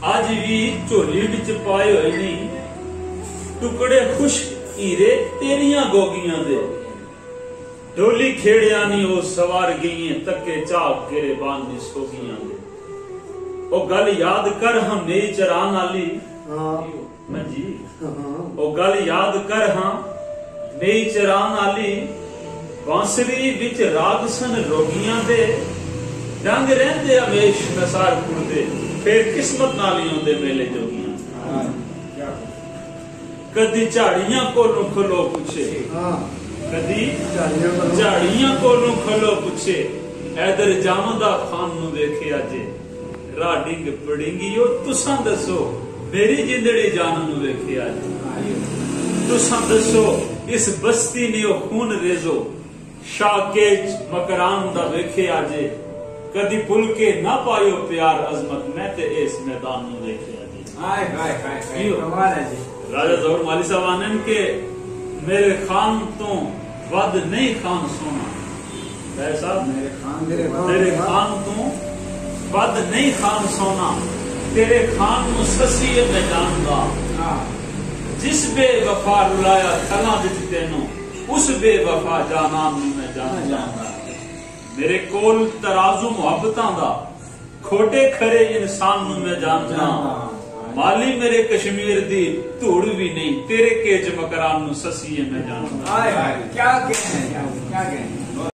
اج بھی چولی وچ پائے ہوئے نہیں ٹکڑے خشک ہیرے تیریاں گوگیاں دے ڈولی کھیڑیا نہیں وہ سوار گئیں تکے چاک گرے باندھی سوگیاں دے او گل یاد کر ہم نئی چران آلی جی او گل یاد کر ہم نئی چران آلی بانسری وچ راگ سن روگیاں دے ڈنگ رہندے ہمیش نثار کھڑدے پھر قسمت نالیوں دے میلے جوگیاں کدی جھاڑیاں کولوں کھلو پوچھے کدی جھاڑیاں کولوں کھلو پوچھے ایدر جامدہ خان نو ویکھے اجے راہ ڈنگ پڑنگیو تساں دسو میری جندڑی جان نو ویکھے اجے تساں دسو اس بستی نے خون ریزو شاکیچ مکران دا ویکھے اجے کدی پل کے نہ پایو پیار عظمت میں تے اس میدان نو ویکھے اجے ہائے ہائے ہائے کمال ہے جی راجہ ظہور مالی صاحب آنن کے میرے خان تو ود نہیں خان سونا بھائی صاحب میرے خان تو ود نہیں خان سونا تیرے خان نو سسی میں جاندا جس بے وفا رلایا تھلا وچ تینوں اس بے وفا جانان نو میں جاندا میرے کول ترازو محبتاں دا کھوٹے کھرے انسان نو میں جاندا مالی میرے کشمیر دی دھوڑ بھی نہیں تیرے کیچ مکران نو سسی میں جاندا کیا کہیں